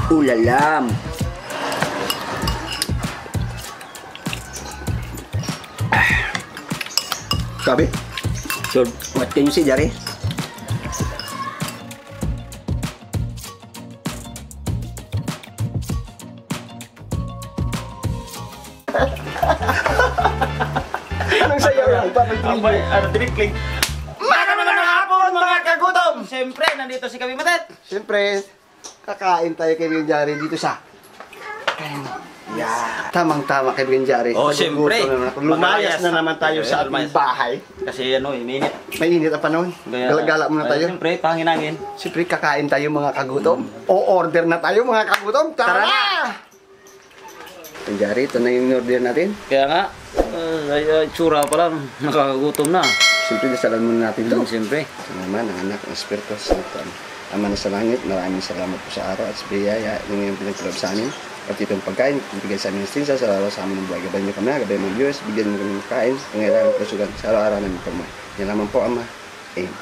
Ulalam. Sabi? So, what can you say, Jari? Anong sayaw yan? Ano, tripling? Magandang hapon mga kagutom! Siyempre, nandito si Kami Matet. Siyempre, kakain tayo kay Bing Jari dito sa... Yeah. Tamang-tama kay Bing Jari. Oh, siyempre. Lumayas na naman tayo sa ating bahay. Kasi ano, mainit. Mainit ang panahon. Galagala muna tayo. Siyempre, panginangin. Siyempre, kakain tayo mga kagutom. O-order na tayo mga kagutom. Tara na! Bing Jari, ito na yung order natin. Kaya nga, tsura pa lang, nakakagutom na. Siyempre, dasalan muna natin ito. Siyempre. Sa naman, ang anak, ang espiritu, sa Ama na sa langit, maraming salamat po sa araw at sa biyaya yung ngayong pinagkalab sa amin. At itong pagkain, ibigay sa amin ng stinsa sa araw sa amin ng buhay. Gabayan niyo kami, gabayan mo viewers, bigyan mo kami ng kain, pangailangan at kasugan sa araw-araw namin pagmay. Yan naman po, Ama. Amen.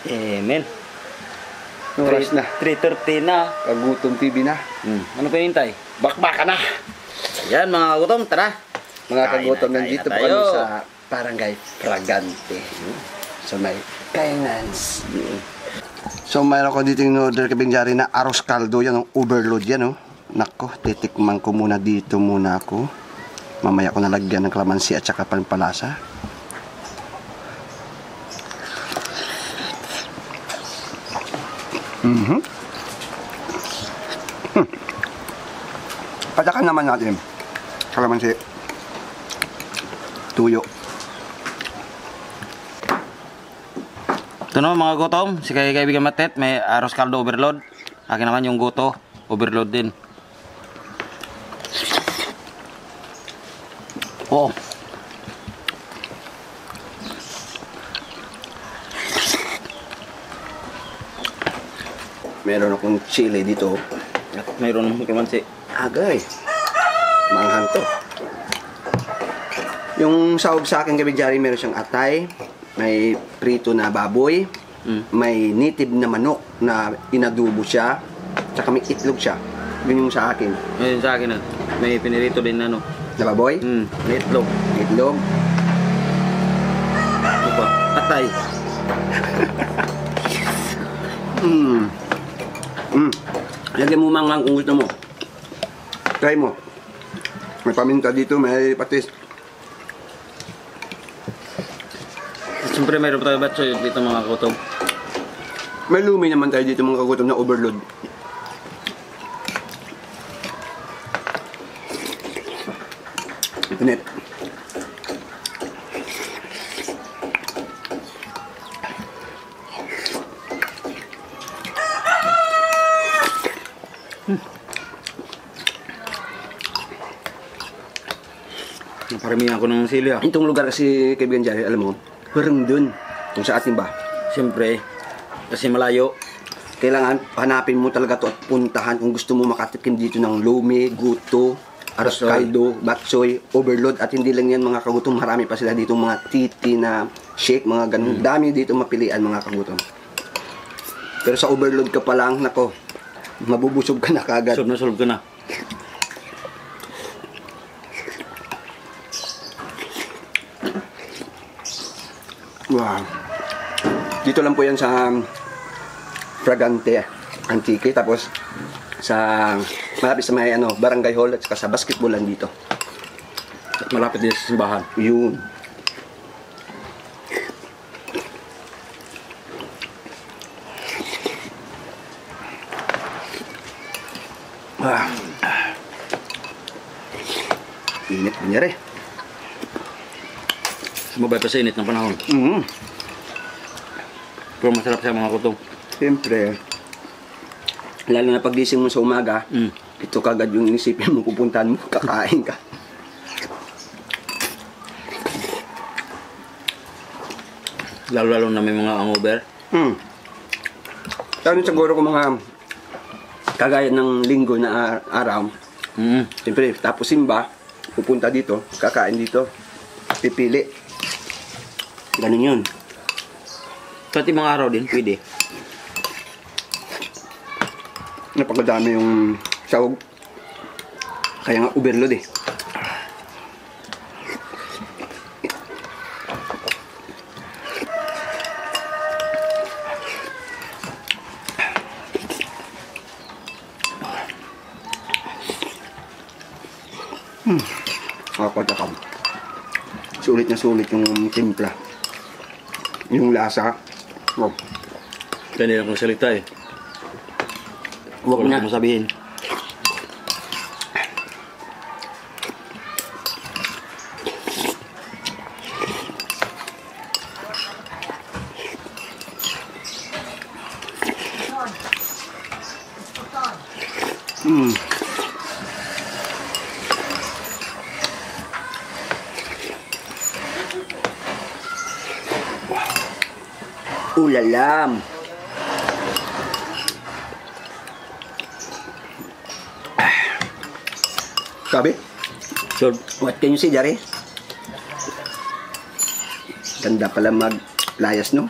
Amen. Oras na. 3:30 na. Kagutom TV na. Ano pa hintay? Bakbaka na! Ayan mga kagutom, tara. Mga Kain kagutom, na nandito po tayo. kami sa Barangay Fragante. So may kainans. So mayroon ko dito yung order kay Bing Jari na arroz caldo. Yan, overload yan. Nako, titikman ko muna dito muna ako. Mamaya ko nalagyan ng kalamansi at saka pampalasa. Patakan naman natin. Kalamansi. Tuyo. Ito naman mga gutom, si kaibigan Matet, may arroz caldo overload. Akin naman yung goto, overload din. Oo. Meron akong chili dito. At mayroon kalamansi. Agay. Manghang to. Yung sahog sa akin kay Bing Jari, meron siyang atay, may prito na baboy, may native na manok na inadubo siya, tsaka may itlog siya. Yun yung sa akin. Ayun sa akin may pinirito din na ano. Na baboy? May itlog. Itlog. Ito pa, atay. Lagyan mo manghang kung gusto mo. Try mo. May paminta dito, may patis. Siyempre mayroon pa tayo batsoy dito mga gutom. May lumi naman tayo dito mga kagutom na overload. Pinit. Naparamihan ako ng sili ah. Itong lugar kasi kaibigan Jari, alam mo, parang dun. Kung sa atin ba? Siyempre, kasi malayo. Kailangan hanapin mo talaga to at puntahan kung gusto mo makatikim dito ng lumi, guto, arroz caldo, batsoy, overload. At hindi lang yan mga kagutom, marami pa sila dito mga titi na shake, mga ganun. Dami dito mapilian mga kagutom. Pero sa overload ka pa lang, nako, mabubusog ka na kagad. Solve ka na. Wow. Dito lang po yan sa Fragante, Antique. Tapos sa malapit sa may Barangay Hall at saka sa basketballan dito. At malapit din sa simbahan. Yun. Init po niya rin. Sumabay pa sa init ng panahon. Pero masarap siya mga kutong. Siyempre, lalo na paggising mo sa umaga, ito kagad yung inisipin mo, pupuntahan mo, kakain ka. Lalo-lalo na may mga hangover. Lalo siguro kung mga kagaya ng linggo na araw, siyempre, tapos simba, pupunta dito, kakain dito, pipili. Ganun yun. Pati mga araw din, pwede. Napakadami yung sahog. Kaya nga overload eh. Nakakatakam. Sulit na sulit yung timpla. Yung lasa. Oh. Kanina kong salita eh. Huwag Wala na. mo sabihin. Ulalam. Sabi? So, What can you say, Jare? Ganda pala maglayas, no?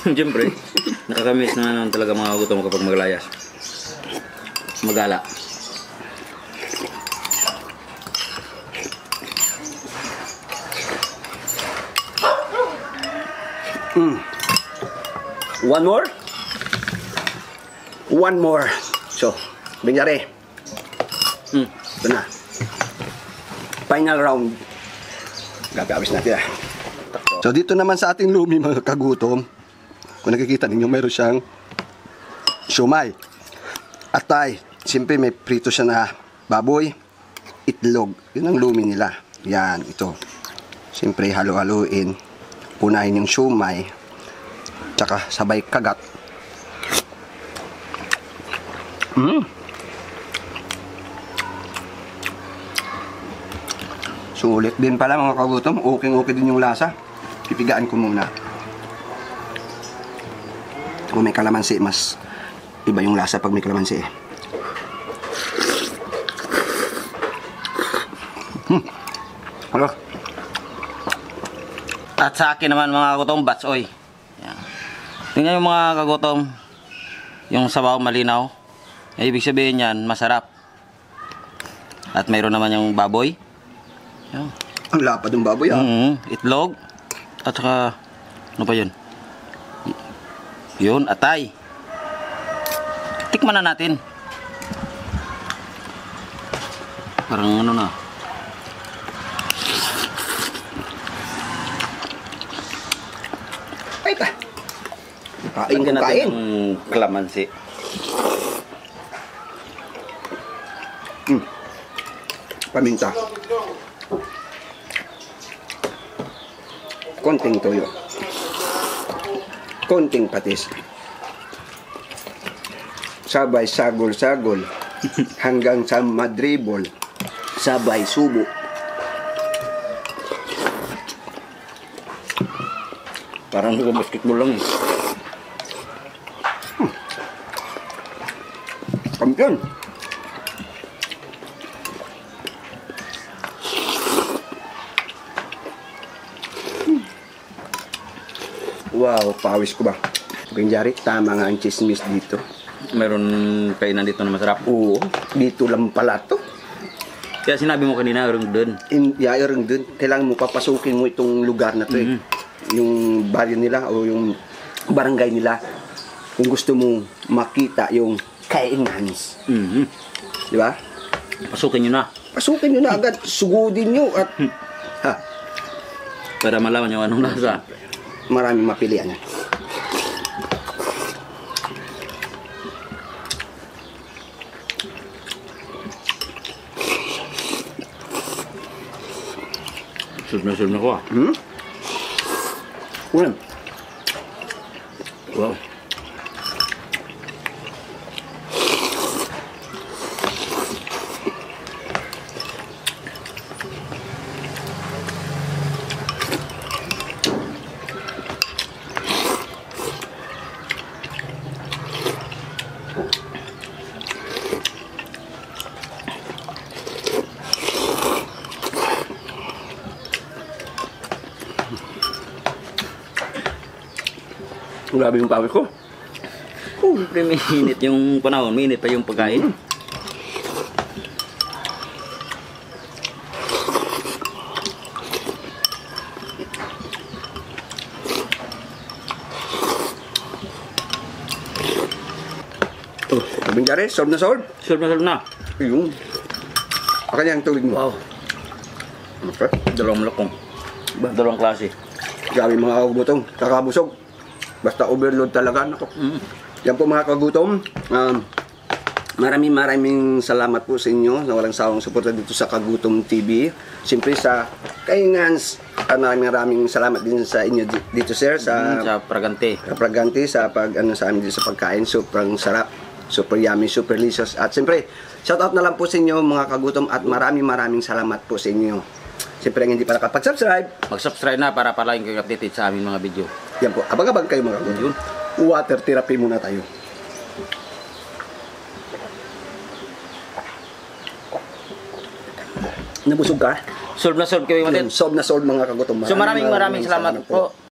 siyempre, nakakamiss na naman talaga mga gutom kapag maglayas. Magala. One more? One more. So, Jare. Ito na. Final round. Gagawis natin ah. So dito naman sa ating lumi mga kagutom, kung nakikita ninyo meron siyang siomay, atay, siyempre may prito siya na baboy, itlog, yun ang lumi nila. Yan, ito. Siyempre halo-haluin, punahin yung siomay, tsaka sabay kagat. Sulit din pala mga kagutom. Okay din yung lasa. Pipigaan ko muna. Kung may kalamansi, mas iba yung lasa pag may kalamansi. Ano? At sa akin naman mga kagutom, batsoy. Yan. Tingnan yung mga kagutom, yung sabaw malinaw. Ibig sabihin yan, masarap. At mayroon naman yung baboy. Yan. Ang lapad ng baboy ah. Itlog. At saka, ano pa yun? Yun, atay. Tikman na natin. Parang ano na. Ay pa. Kain ka kain. Yung kalamansi. Paminta. Konting toyo. Konting patis. Sabay sagol-sagol hanggang sa madribol. Sabay subo. Parang basketball lang eh. Kampiyon. Wow, pawis ko ba? Jare, tama nga ang chismis dito. Mayroon kainan dito na masarap. Oo, dito lang pala to. Kaya sinabi mo kanina, mayroon doon. Yayarang dun, kailangan mo papasukin mo itong lugar na to eh. Yung baryo nila o yung barangay nila. Kung gusto mo makita yung kainan. Di ba? Pasukin nyo na. Pasukin nyo na agad, sugudin nyo at ha, Para malaman nyo anong lasa. maraming mapilian yan. Surna ko ah. Ulam. Wow. Grabe yung pawis ko. Siyempre, minit yung panahon. Minit pa yung pagkain. Oh, Abing Jare, solve na solve. Solve na, solve na. Yung. Akan yung tubig mo. Wow. Okay. Dalawang malakong. Dalawang klase. Grabe mga kagutong, kakabusog. Basta overload talaga. Nako. Yan po mga kagutong. Maraming salamat po sa inyo na walang sawang suporta dito sa Kagutom TV. Siyempre sa Kaingans, maraming salamat din sa inyo dito sir Sa Pragante. Pragante sa sa amin dito sa pagkain. Sobrang sarap, super yummy, super delicious. At siyempre, shoutout na lang po sa inyo mga kagutom at maraming salamat po sa inyo. Siyempre, ang hindi pa nakapag-subscribe, Mag-subscribe na para palaging kayo updated sa aming mga video. yan po, abang-abang kayo mga kagutom. Water therapy muna tayo. Nabusog ka? Solve na solve kayo, Solve na solve mga kagutom. So maraming salamat po